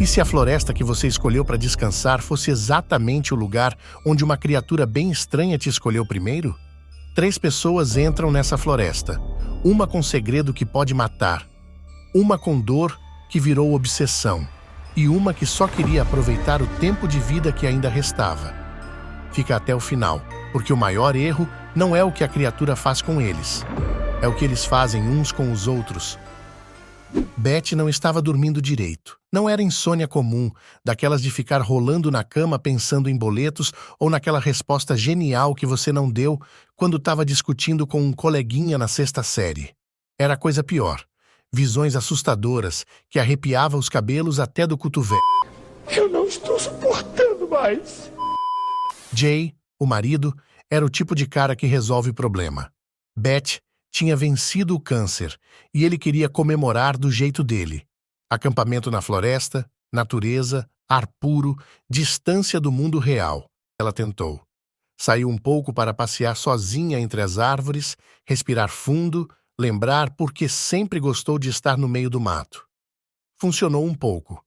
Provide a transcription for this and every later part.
E se a floresta que você escolheu para descansar fosse exatamente o lugar onde uma criatura bem estranha te escolheu primeiro? 3 pessoas entram nessa floresta. Uma com segredo que pode matar. Uma com dor que virou obsessão. E uma que só queria aproveitar o tempo de vida que ainda restava. Fica até o final, porque o maior erro não é o que a criatura faz com eles. É o que eles fazem uns com os outros. Beth não estava dormindo direito. Não era insônia comum, daquelas de ficar rolando na cama pensando em boletos ou naquela resposta genial que você não deu quando estava discutindo com um coleguinha na 6ª série. Era coisa pior. Visões assustadoras que arrepiavam os cabelos até do cotovelo. Eu não estou suportando mais. Jay, o marido, era o tipo de cara que resolve o problema. Beth tinha vencido o câncer e ele queria comemorar do jeito dele. Acampamento na floresta, natureza, ar puro, distância do mundo real. Ela tentou. Saiu um pouco para passear sozinha entre as árvores, respirar fundo, lembrar porque sempre gostou de estar no meio do mato. Funcionou um pouco.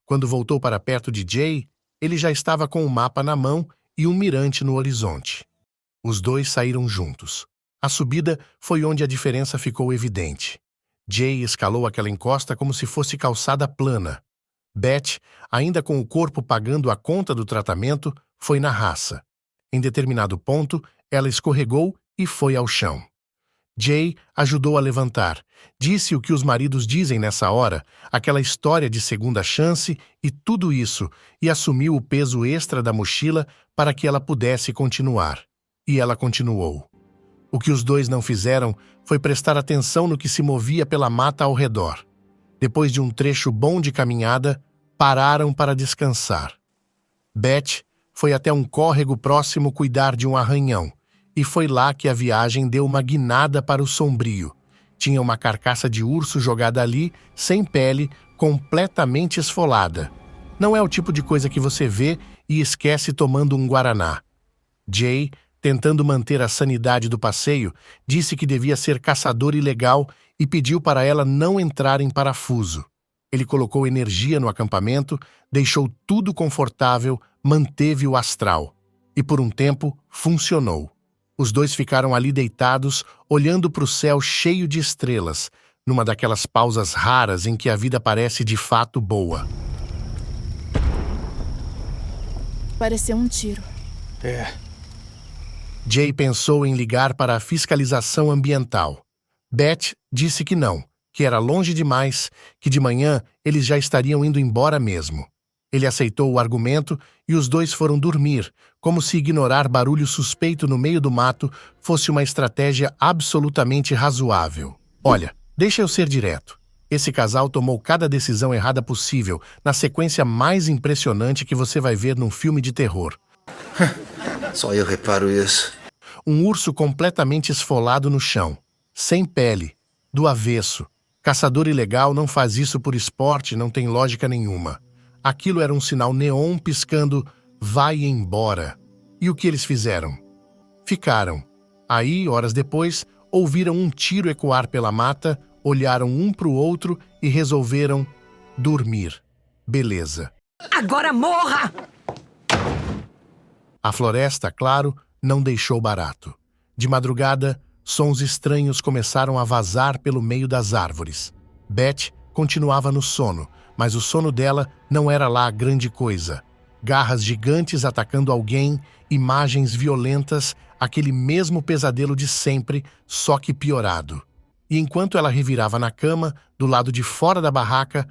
Quando voltou para perto de Jay, ele já estava com o mapa na mão e um mirante no horizonte. Os dois saíram juntos. A subida foi onde a diferença ficou evidente. Jay escalou aquela encosta como se fosse calçada plana. Beth, ainda com o corpo pagando a conta do tratamento, foi na raça. Em determinado ponto, ela escorregou e foi ao chão. Jay ajudou a levantar, disse o que os maridos dizem nessa hora, aquela história de segunda chance e tudo isso, e assumiu o peso extra da mochila para que ela pudesse continuar. E ela continuou. O que os dois não fizeram foi prestar atenção no que se movia pela mata ao redor. Depois de um trecho bom de caminhada, pararam para descansar. Beth foi até um córrego próximo cuidar de um arranhão, e foi lá que a viagem deu uma guinada para o sombrio. Tinha uma carcaça de urso jogada ali, sem pele, completamente esfolada. Não é o tipo de coisa que você vê e esquece tomando um guaraná. Jay, tentando manter a sanidade do passeio, disse que devia ser caçador ilegal e pediu para ela não entrar em parafuso. Ele colocou energia no acampamento, deixou tudo confortável, manteve o astral. E por um tempo, funcionou. Os dois ficaram ali deitados, olhando para o céu cheio de estrelas, numa daquelas pausas raras em que a vida parece de fato boa. Pareceu um tiro. É. Jay pensou em ligar para a fiscalização ambiental. Beth disse que não, que era longe demais, que de manhã eles já estariam indo embora mesmo. Ele aceitou o argumento e os dois foram dormir, como se ignorar barulho suspeito no meio do mato fosse uma estratégia absolutamente razoável. Olha, deixa eu ser direto. Esse casal tomou cada decisão errada possível, na sequência mais impressionante que você vai ver num filme de terror. Só eu reparo isso. Um urso completamente esfolado no chão, sem pele, do avesso. Caçador ilegal não faz isso por esporte, não tem lógica nenhuma. Aquilo era um sinal neon piscando "vai embora". E o que eles fizeram? Ficaram. Aí, horas depois, ouviram um tiro ecoar pela mata, olharam um para o outro e resolveram dormir. Beleza. Agora morra! A floresta, claro, não deixou barato. De madrugada, sons estranhos começaram a vazar pelo meio das árvores. Beth continuava no sono, mas o sono dela não era lá grande coisa. Garras gigantes atacando alguém, imagens violentas, aquele mesmo pesadelo de sempre, só que piorado. E enquanto ela revirava na cama, do lado de fora da barraca,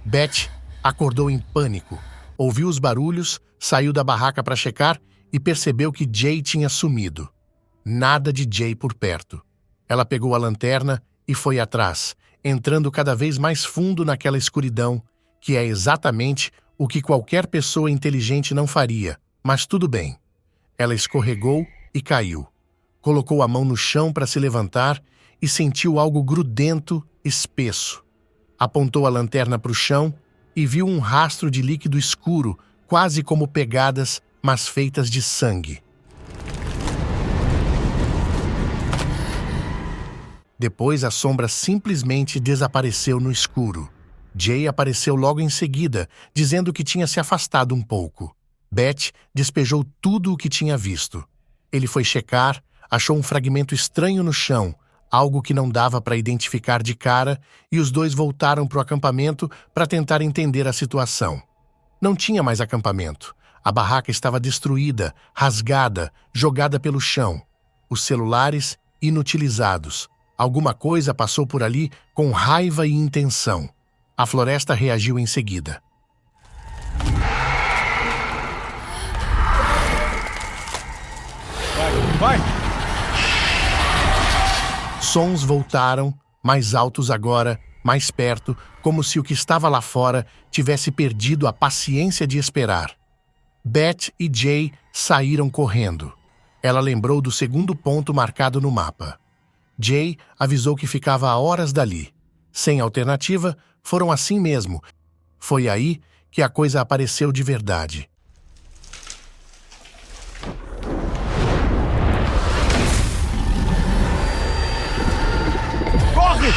Beth acordou em pânico. Ouviu os barulhos, saiu da barraca para checar e percebeu que Jay tinha sumido. Nada de Jay por perto. Ela pegou a lanterna e foi atrás, entrando cada vez mais fundo naquela escuridão, que é exatamente o que qualquer pessoa inteligente não faria, mas tudo bem. Ela escorregou e caiu. Colocou a mão no chão para se levantar e sentiu algo grudento, espesso. Apontou a lanterna para o chão e viu um rastro de líquido escuro, quase como pegadas, mas feitas de sangue. Depois a sombra simplesmente desapareceu no escuro. Jay apareceu logo em seguida, dizendo que tinha se afastado um pouco. Beth despejou tudo o que tinha visto. Ele foi checar, achou um fragmento estranho no chão, algo que não dava para identificar de cara, e os dois voltaram para o acampamento para tentar entender a situação. Não tinha mais acampamento. A barraca estava destruída, rasgada, jogada pelo chão. Os celulares, inutilizados. Alguma coisa passou por ali com raiva e intenção. A floresta reagiu em seguida. Vai! Sons voltaram, mais altos agora, mais perto, como se o que estava lá fora tivesse perdido a paciência de esperar. Beth e Jay saíram correndo. Ela lembrou do segundo ponto marcado no mapa. Jay avisou que ficava a horas dali. Sem alternativa, foram assim mesmo. Foi aí que a coisa apareceu de verdade. Corre!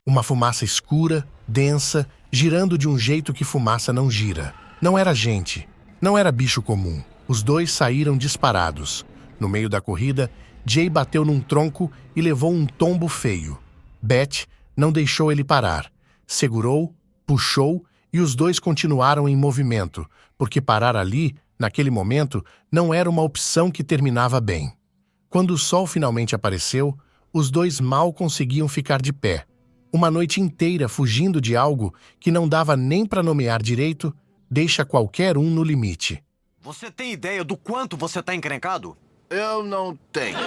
Uma fumaça escura, densa, girando de um jeito que fumaça não gira. Não era gente. Não era bicho comum. Os dois saíram disparados. No meio da corrida, Jay bateu num tronco e levou um tombo feio. Beth não deixou ele parar. Segurou, puxou e os dois continuaram em movimento, porque parar ali, naquele momento, não era uma opção que terminava bem. Quando o sol finalmente apareceu, os dois mal conseguiam ficar de pé. Uma noite inteira fugindo de algo que não dava nem para nomear direito, deixa qualquer um no limite. Você tem ideia do quanto você tá encrencado? Eu não tenho.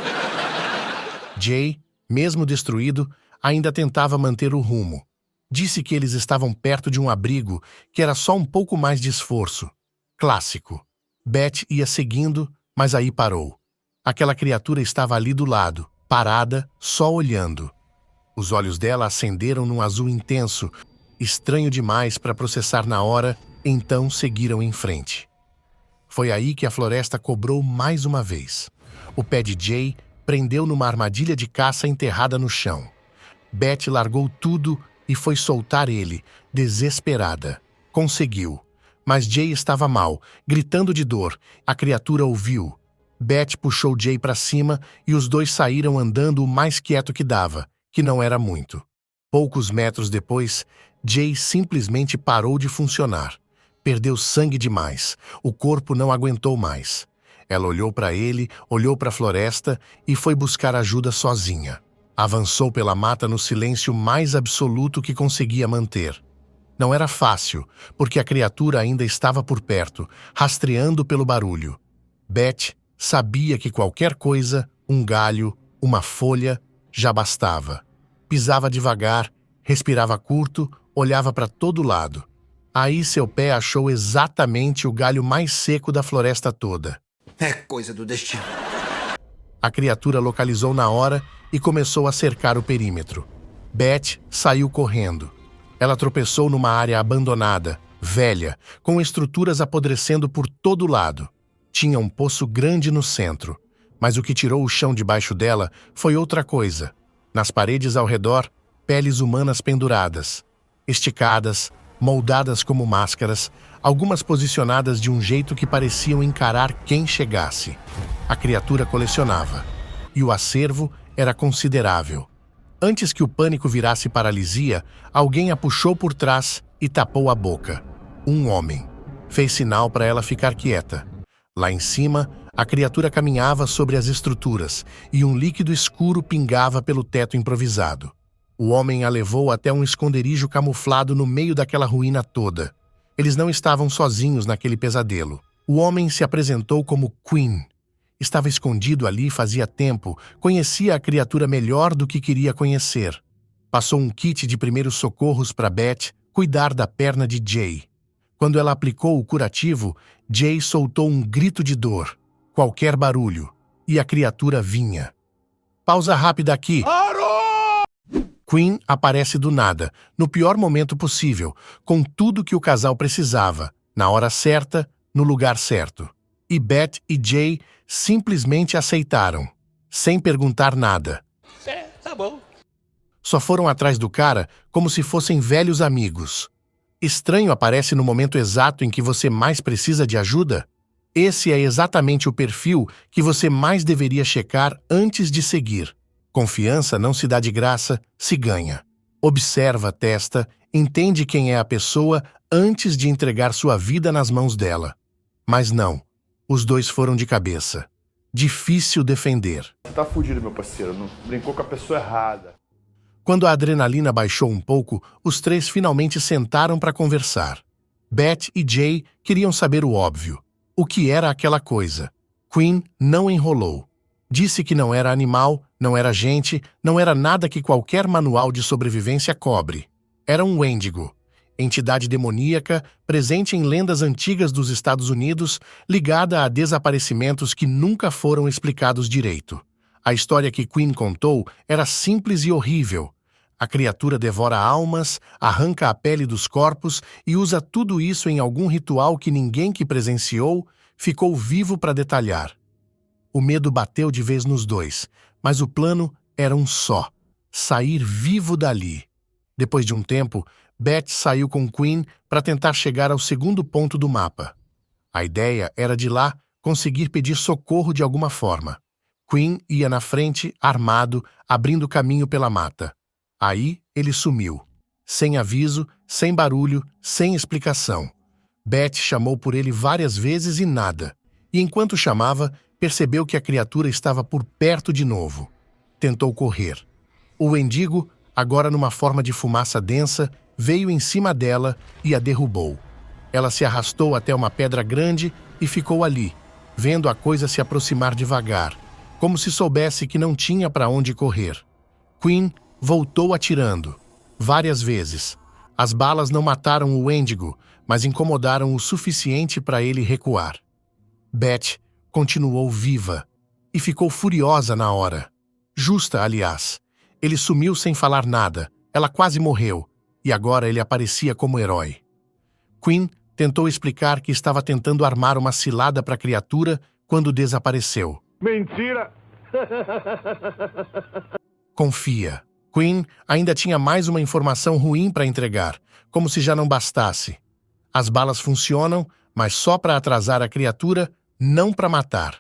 Jay, mesmo destruído, ainda tentava manter o rumo. Disse que eles estavam perto de um abrigo que era só um pouco mais de esforço. Clássico. Beth ia seguindo, mas aí parou. Aquela criatura estava ali do lado, parada, só olhando. Os olhos dela acenderam num azul intenso, estranho demais para processar na hora, então seguiram em frente. Foi aí que a floresta cobrou mais uma vez. O pé de Jay prendeu numa armadilha de caça enterrada no chão. Beth largou tudo e foi soltar ele, desesperada. Conseguiu. Mas Jay estava mal, gritando de dor. A criatura ouviu. Beth puxou Jay para cima e os dois saíram andando o mais quieto que dava, que não era muito. Poucos metros depois, Jay simplesmente parou de funcionar. Perdeu sangue demais. O corpo não aguentou mais. Ela olhou para ele, olhou para a floresta e foi buscar ajuda sozinha. Avançou pela mata no silêncio mais absoluto que conseguia manter. Não era fácil, porque a criatura ainda estava por perto, rastreando pelo barulho. Beth sabia que qualquer coisa, um galho, uma folha, já bastava. Pisava devagar, respirava curto, olhava para todo lado. Aí seu pé achou exatamente o galho mais seco da floresta toda. É coisa do destino. A criatura localizou na hora e começou a cercar o perímetro. Beth saiu correndo. Ela tropeçou numa área abandonada, velha, com estruturas apodrecendo por todo lado. Tinha um poço grande no centro, mas o que tirou o chão debaixo dela foi outra coisa. Nas paredes ao redor, peles humanas penduradas, esticadas, moldadas como máscaras, algumas posicionadas de um jeito que pareciam encarar quem chegasse. A criatura colecionava, e o acervo era considerável. Antes que o pânico virasse paralisia, alguém a puxou por trás e tapou a boca. Um homem. Fez sinal para ela ficar quieta. Lá em cima, a criatura caminhava sobre as estruturas e um líquido escuro pingava pelo teto improvisado. O homem a levou até um esconderijo camuflado no meio daquela ruína toda. Eles não estavam sozinhos naquele pesadelo. O homem se apresentou como Quinn. Estava escondido ali fazia tempo, conhecia a criatura melhor do que queria conhecer. Passou um kit de primeiros socorros para Beth cuidar da perna de Jay. Quando ela aplicou o curativo, Jay soltou um grito de dor, qualquer barulho, e a criatura vinha. Pausa rápida aqui. Quinn aparece do nada, no pior momento possível, com tudo que o casal precisava, na hora certa, no lugar certo. E Beth e Jay simplesmente aceitaram, sem perguntar nada. Tá bom. Só foram atrás do cara como se fossem velhos amigos. Estranho aparece no momento exato em que você mais precisa de ajuda? Esse é exatamente o perfil que você mais deveria checar antes de seguir. Confiança não se dá de graça, se ganha. Observa, testa, entende quem é a pessoa antes de entregar sua vida nas mãos dela. Mas não, os dois foram de cabeça. Difícil defender. Você tá fudido, meu parceiro. Não brincou com a pessoa errada. Quando a adrenalina baixou um pouco, os três finalmente sentaram para conversar. Beth e Jay queriam saber o óbvio. O que era aquela coisa? Quinn não enrolou. Disse que não era animal, não era gente, não era nada que qualquer manual de sobrevivência cobre. Era um Wendigo, entidade demoníaca presente em lendas antigas dos Estados Unidos, ligada a desaparecimentos que nunca foram explicados direito. A história que Quinn contou era simples e horrível. A criatura devora almas, arranca a pele dos corpos e usa tudo isso em algum ritual que ninguém que presenciou ficou vivo para detalhar. O medo bateu de vez nos dois, mas o plano era um só: sair vivo dali. Depois de um tempo, Beth saiu com Quinn para tentar chegar ao segundo ponto do mapa. A ideia era de lá conseguir pedir socorro de alguma forma. Quinn ia na frente, armado, abrindo caminho pela mata. Aí ele sumiu. Sem aviso, sem barulho, sem explicação. Beth chamou por ele várias vezes e nada. E enquanto chamava, percebeu que a criatura estava por perto de novo. Tentou correr. O Wendigo, agora numa forma de fumaça densa, veio em cima dela e a derrubou. Ela se arrastou até uma pedra grande e ficou ali, vendo a coisa se aproximar devagar, como se soubesse que não tinha para onde correr. Quinn voltou atirando, várias vezes. As balas não mataram o Wendigo, mas incomodaram o suficiente para ele recuar. Beth continuou viva e ficou furiosa na hora. Justa, aliás. Ele sumiu sem falar nada, ela quase morreu, e agora ele aparecia como herói. Quinn tentou explicar que estava tentando armar uma cilada para a criatura quando desapareceu. Mentira! Confia. Quinn ainda tinha mais uma informação ruim para entregar, como se já não bastasse. As balas funcionam, mas só para atrasar a criatura, não para matar.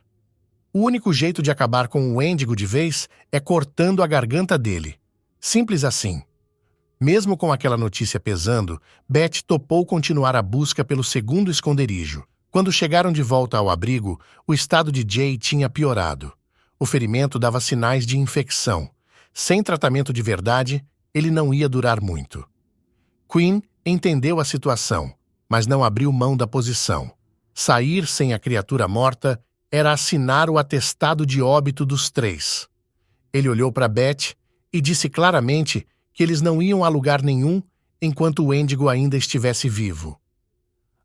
O único jeito de acabar com o Wendigo de vez é cortando a garganta dele. Simples assim. Mesmo com aquela notícia pesando, Beth topou continuar a busca pelo segundo esconderijo. Quando chegaram de volta ao abrigo, o estado de Jay tinha piorado. O ferimento dava sinais de infecção. Sem tratamento de verdade, ele não ia durar muito. Quinn entendeu a situação, mas não abriu mão da posição. Sair sem a criatura morta era assinar o atestado de óbito dos três. Ele olhou para Beth e disse claramente que eles não iam a lugar nenhum enquanto o Wendigo ainda estivesse vivo.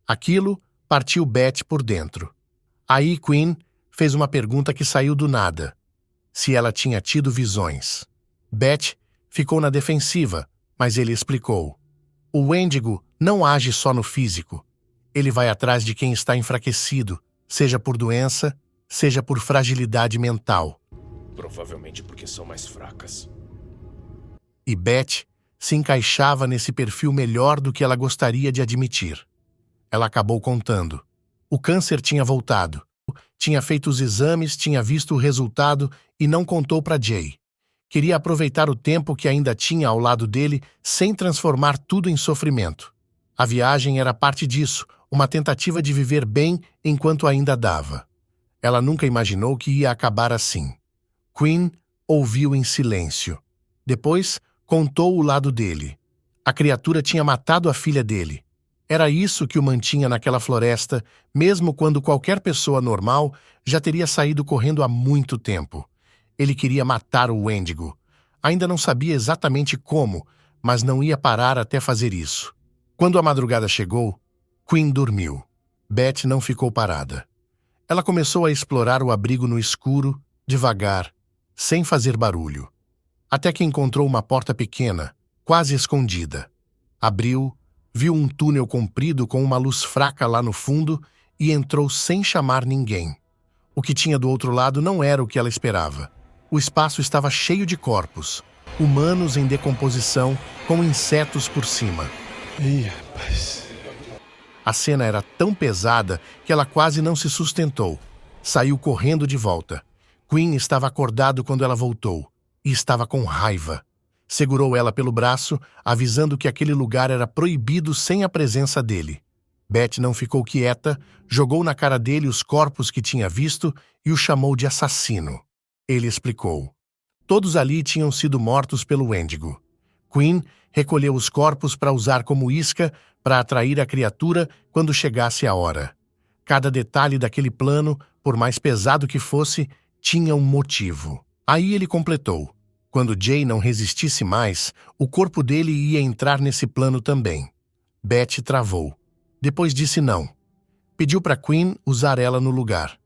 Aquilo partiu Beth por dentro. Aí Quinn fez uma pergunta que saiu do nada: se ela tinha tido visões. Beth ficou na defensiva, mas ele explicou. O Wendigo não age só no físico. Ele vai atrás de quem está enfraquecido, seja por doença, seja por fragilidade mental. Provavelmente porque são mais fracas. E Beth se encaixava nesse perfil melhor do que ela gostaria de admitir. Ela acabou contando. O câncer tinha voltado. Tinha feito os exames, tinha visto o resultado e não contou para Jay. Queria aproveitar o tempo que ainda tinha ao lado dele sem transformar tudo em sofrimento. A viagem era parte disso, uma tentativa de viver bem enquanto ainda dava. Ela nunca imaginou que ia acabar assim. Quinn ouviu em silêncio. Depois, contou o lado dele. A criatura tinha matado a filha dele. Era isso que o mantinha naquela floresta, mesmo quando qualquer pessoa normal já teria saído correndo há muito tempo. Ele queria matar o Wendigo. Ainda não sabia exatamente como, mas não ia parar até fazer isso. Quando a madrugada chegou, Quinn dormiu. Beth não ficou parada. Ela começou a explorar o abrigo no escuro, devagar, sem fazer barulho. Até que encontrou uma porta pequena, quase escondida. Abriu, viu um túnel comprido com uma luz fraca lá no fundo e entrou sem chamar ninguém. O que tinha do outro lado não era o que ela esperava. O espaço estava cheio de corpos. humanos em decomposição com insetos por cima. Ih, rapaz. A cena era tão pesada que ela quase não se sustentou. Saiu correndo de volta. Quinn estava acordado quando ela voltou e estava com raiva. Segurou ela pelo braço, avisando que aquele lugar era proibido sem a presença dele. Beth não ficou quieta, jogou na cara dele os corpos que tinha visto e o chamou de assassino. Ele explicou. Todos ali tinham sido mortos pelo Wendigo. Quinn recolheu os corpos para usar como isca para atrair a criatura quando chegasse a hora. Cada detalhe daquele plano, por mais pesado que fosse, tinha um motivo. Aí ele completou. Quando Jay não resistisse mais, o corpo dele ia entrar nesse plano também. Beth travou. Depois disse não. Pediu para Quinn usar ela no lugar.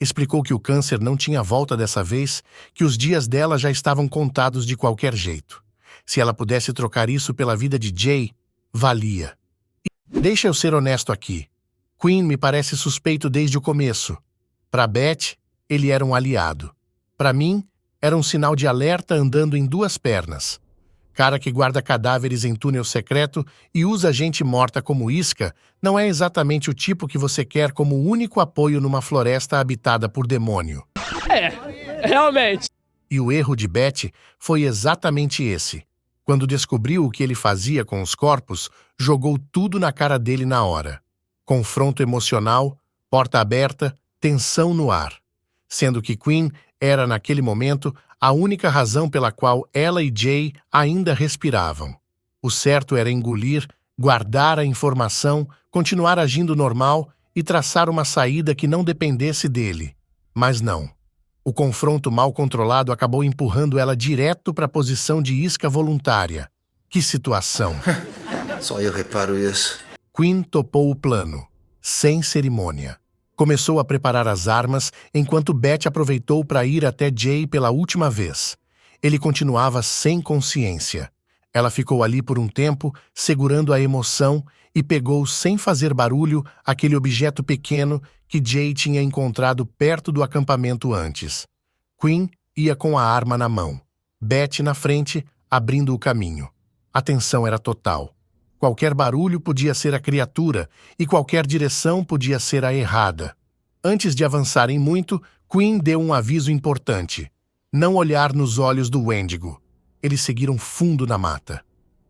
Explicou que o câncer não tinha volta dessa vez, que os dias dela já estavam contados de qualquer jeito. Se ela pudesse trocar isso pela vida de Jay, valia. Deixa eu ser honesto aqui. Quinn me parece suspeito desde o começo. Para Beth, ele era um aliado. Para mim, era um sinal de alerta andando em duas pernas. Cara que guarda cadáveres em túnel secreto e usa gente morta como isca não é exatamente o tipo que você quer como único apoio numa floresta habitada por demônio. Realmente. E o erro de Beth foi exatamente esse. Quando descobriu o que ele fazia com os corpos, jogou tudo na cara dele na hora. Confronto emocional, porta aberta, tensão no ar. Sendo que Quinn era, naquele momento, a única razão pela qual ela e Jay ainda respiravam. O certo era engolir, guardar a informação, continuar agindo normal e traçar uma saída que não dependesse dele. Mas não. O confronto mal controlado acabou empurrando ela direto para a posição de isca voluntária. Que situação! Só eu reparo isso. Quinn topou o plano, sem cerimônia. Começou a preparar as armas, enquanto Beth aproveitou para ir até Jay pela última vez. Ele continuava sem consciência. Ela ficou ali por um tempo, segurando a emoção, e pegou sem fazer barulho aquele objeto pequeno que Jay tinha encontrado perto do acampamento antes. Quinn ia com a arma na mão. Beth na frente, abrindo o caminho. A tensão era total. Qualquer barulho podia ser a criatura e qualquer direção podia ser a errada. Antes de avançarem muito, Quinn deu um aviso importante. Não olhar nos olhos do Wendigo. Eles seguiram fundo na mata.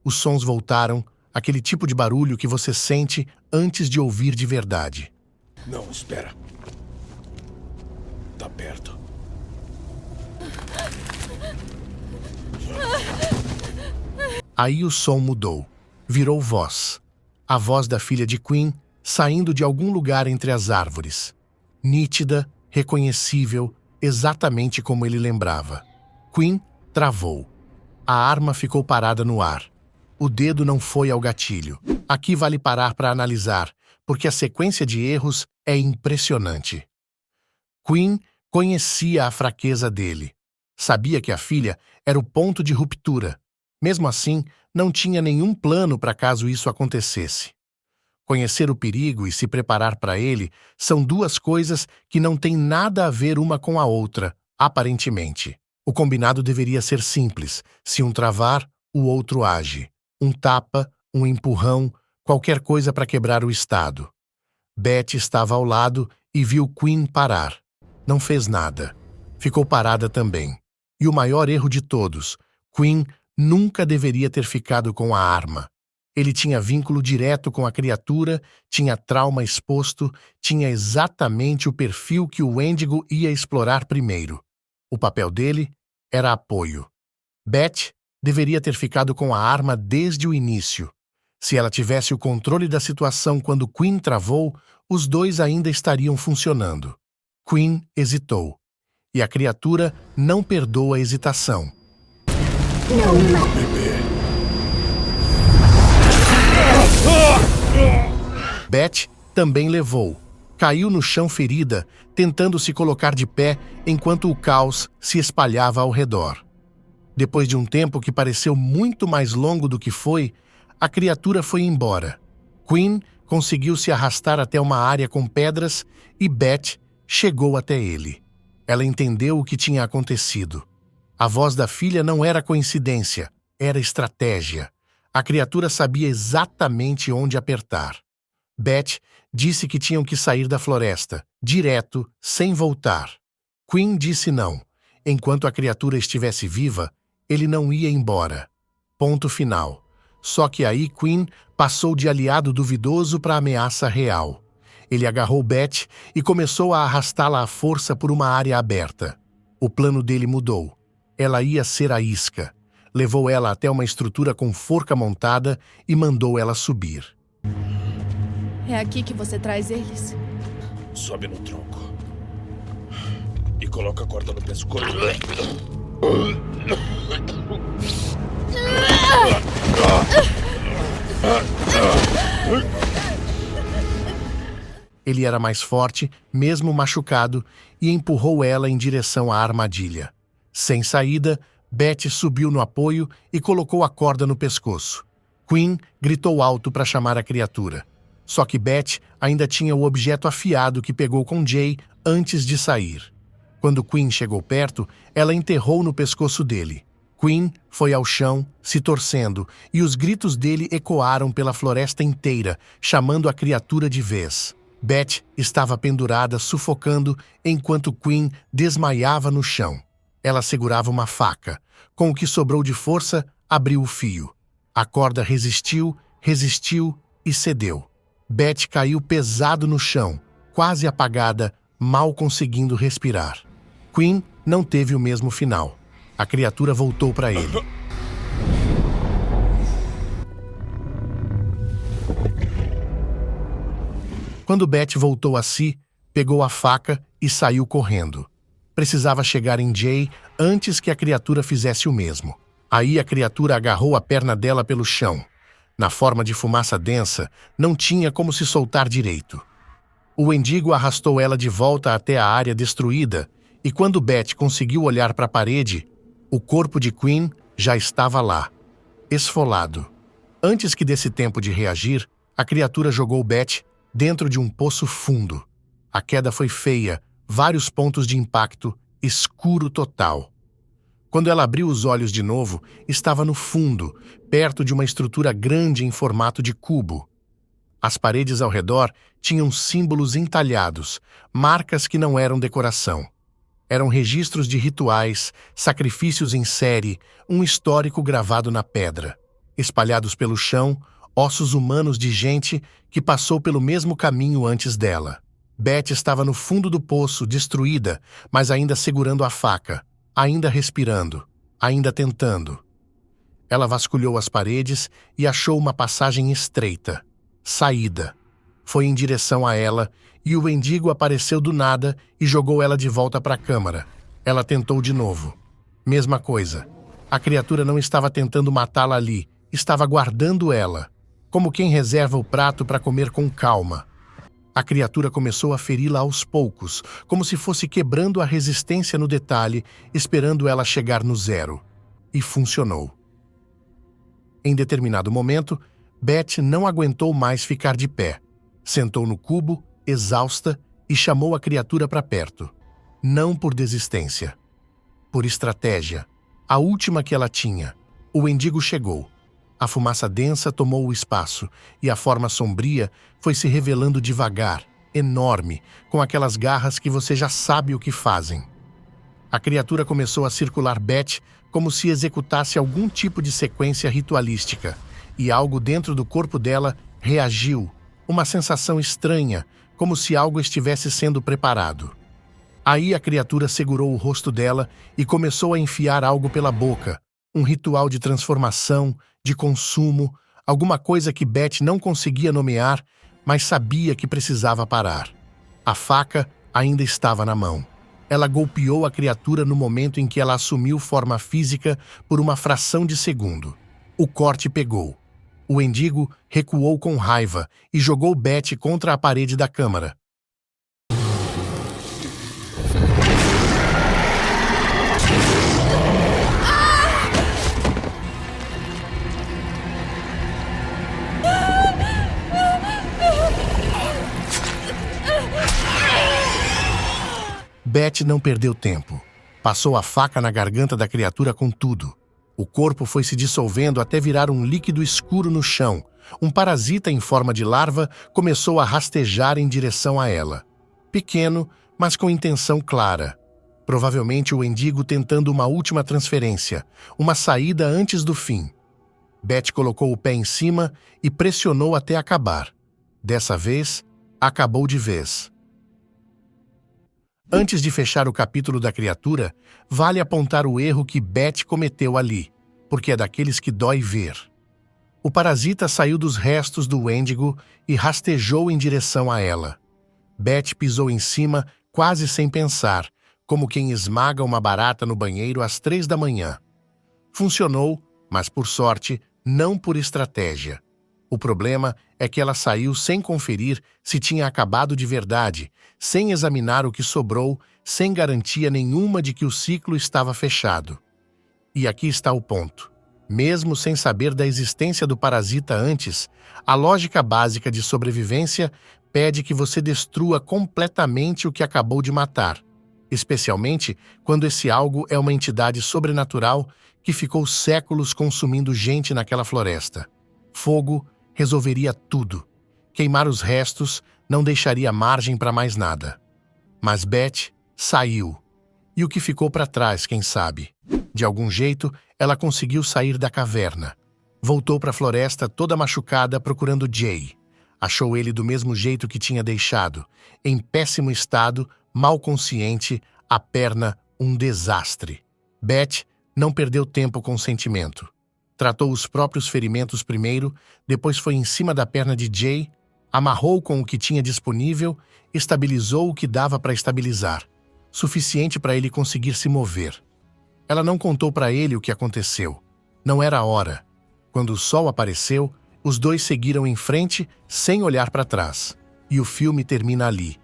Os sons voltaram, aquele tipo de barulho que você sente antes de ouvir de verdade. Não, espera. Tá perto. Aí o som mudou. Virou voz. A voz da filha de Quinn saindo de algum lugar entre as árvores. Nítida, reconhecível, exatamente como ele lembrava. Quinn travou. A arma ficou parada no ar. O dedo não foi ao gatilho. Aqui vale parar para analisar, porque a sequência de erros é impressionante. Quinn conhecia a fraqueza dele. Sabia que a filha era o ponto de ruptura. Mesmo assim, não tinha nenhum plano para caso isso acontecesse. Conhecer o perigo e se preparar para ele são duas coisas que não têm nada a ver uma com a outra, aparentemente. O combinado deveria ser simples. Se um travar, o outro age. Um tapa, um empurrão, qualquer coisa para quebrar o estado. Beth estava ao lado e viu Quinn parar. Não fez nada. Ficou parada também. E o maior erro de todos, Quinn nunca deveria ter ficado com a arma. Ele tinha vínculo direto com a criatura, tinha trauma exposto, tinha exatamente o perfil que o Wendigo ia explorar primeiro. O papel dele era apoio. Beth deveria ter ficado com a arma desde o início. Se ela tivesse o controle da situação quando Quinn travou, os dois ainda estariam funcionando. Quinn hesitou. E a criatura não perdoa a hesitação. Beth também levou. Caiu no chão ferida, tentando se colocar de pé enquanto o caos se espalhava ao redor. Depois de um tempo que pareceu muito mais longo do que foi, a criatura foi embora. Quinn conseguiu se arrastar até uma área com pedras e Beth chegou até ele. Ela entendeu o que tinha acontecido. A voz da filha não era coincidência, era estratégia. A criatura sabia exatamente onde apertar. Beth disse que tinham que sair da floresta, direto, sem voltar. Quinn disse não. Enquanto a criatura estivesse viva, ele não ia embora. Ponto final. Só que aí Quinn passou de aliado duvidoso para ameaça real. Ele agarrou Beth e começou a arrastá-la à força por uma área aberta. O plano dele mudou. Ela ia ser a isca. Levou ela até uma estrutura com forca montada e mandou ela subir. É aqui que você traz eles? Sobe no tronco. E coloca a corda no pescoço. Ele era mais forte, mesmo machucado, e empurrou ela em direção à armadilha. Sem saída, Beth subiu no apoio e colocou a corda no pescoço. Quinn gritou alto para chamar a criatura. Só que Beth ainda tinha o objeto afiado que pegou com Jay antes de sair. Quando Quinn chegou perto, ela enterrou no pescoço dele. Quinn foi ao chão, se torcendo, e os gritos dele ecoaram pela floresta inteira, chamando a criatura de vez. Beth estava pendurada, sufocando, enquanto Quinn desmaiava no chão. Ela segurava uma faca. Com o que sobrou de força, abriu o fio. A corda resistiu e cedeu. Beth caiu pesado no chão, quase apagada, mal conseguindo respirar. Quinn não teve o mesmo final. A criatura voltou para ele. Quando Beth voltou a si, pegou a faca e saiu correndo. Precisava chegar em Jay antes que a criatura fizesse o mesmo. Aí a criatura agarrou a perna dela pelo chão. Na forma de fumaça densa, não tinha como se soltar direito. O Wendigo arrastou ela de volta até a área destruída, e quando Beth conseguiu olhar para a parede, o corpo de Quinn já estava lá, esfolado. Antes que desse tempo de reagir, a criatura jogou Beth dentro de um poço fundo. A queda foi feia, vários pontos de impacto, escuro total. Quando ela abriu os olhos de novo, estava no fundo, perto de uma estrutura grande em formato de cubo. As paredes ao redor tinham símbolos entalhados, marcas que não eram decoração. Eram registros de rituais, sacrifícios em série, um histórico gravado na pedra. Espalhados pelo chão, ossos humanos de gente que passou pelo mesmo caminho antes dela. Beth estava no fundo do poço, destruída, mas ainda segurando a faca, ainda respirando, ainda tentando. Ela vasculhou as paredes e achou uma passagem estreita. Saída. Foi em direção a ela e o Wendigo apareceu do nada e jogou ela de volta para a câmara. Ela tentou de novo. Mesma coisa. A criatura não estava tentando matá-la ali, estava guardando ela, como quem reserva o prato para comer com calma. A criatura começou a feri-la aos poucos, como se fosse quebrando a resistência no detalhe, esperando ela chegar no zero. E funcionou. Em determinado momento, Beth não aguentou mais ficar de pé. Sentou no cubo, exausta, e chamou a criatura para perto. Não por desistência. Por estratégia. A última que ela tinha. O Wendigo chegou. A fumaça densa tomou o espaço, e a forma sombria foi se revelando devagar, enorme, com aquelas garras que você já sabe o que fazem. A criatura começou a circular Beth como se executasse algum tipo de sequência ritualística, e algo dentro do corpo dela reagiu, uma sensação estranha, como se algo estivesse sendo preparado. Aí a criatura segurou o rosto dela e começou a enfiar algo pela boca, um ritual de transformação, de consumo, alguma coisa que Beth não conseguia nomear, mas sabia que precisava parar. A faca ainda estava na mão. Ela golpeou a criatura no momento em que ela assumiu forma física por uma fração de segundo. O corte pegou. O Wendigo recuou com raiva e jogou Beth contra a parede da câmara. Beth não perdeu tempo. Passou a faca na garganta da criatura com tudo. O corpo foi se dissolvendo até virar um líquido escuro no chão. Um parasita em forma de larva começou a rastejar em direção a ela. Pequeno, mas com intenção clara. Provavelmente o Wendigo tentando uma última transferência, uma saída antes do fim. Beth colocou o pé em cima e pressionou até acabar. Dessa vez, acabou de vez. Antes de fechar o capítulo da criatura, vale apontar o erro que Beth cometeu ali, porque é daqueles que dói ver. O parasita saiu dos restos do Wendigo e rastejou em direção a ela. Beth pisou em cima quase sem pensar, como quem esmaga uma barata no banheiro às 3 da manhã. Funcionou, mas por sorte, não por estratégia. O problema é que ela saiu sem conferir se tinha acabado de verdade, sem examinar o que sobrou, sem garantia nenhuma de que o ciclo estava fechado. E aqui está o ponto. Mesmo sem saber da existência do parasita antes, a lógica básica de sobrevivência pede que você destrua completamente o que acabou de matar, especialmente quando esse algo é uma entidade sobrenatural que ficou séculos consumindo gente naquela floresta. Fogo resolveria tudo. Queimar os restos não deixaria margem para mais nada. Mas Beth saiu. E o que ficou para trás, quem sabe? De algum jeito, ela conseguiu sair da caverna. Voltou para a floresta toda machucada procurando Jay. Achou ele do mesmo jeito que tinha deixado, em péssimo estado, mal consciente, a perna um desastre. Beth não perdeu tempo com o sentimento. Tratou os próprios ferimentos primeiro, depois foi em cima da perna de Jay, amarrou com o que tinha disponível, estabilizou o que dava para estabilizar, suficiente para ele conseguir se mover. Ela não contou para ele o que aconteceu. Não era a hora. Quando o sol apareceu, os dois seguiram em frente, sem olhar para trás. E o filme termina ali,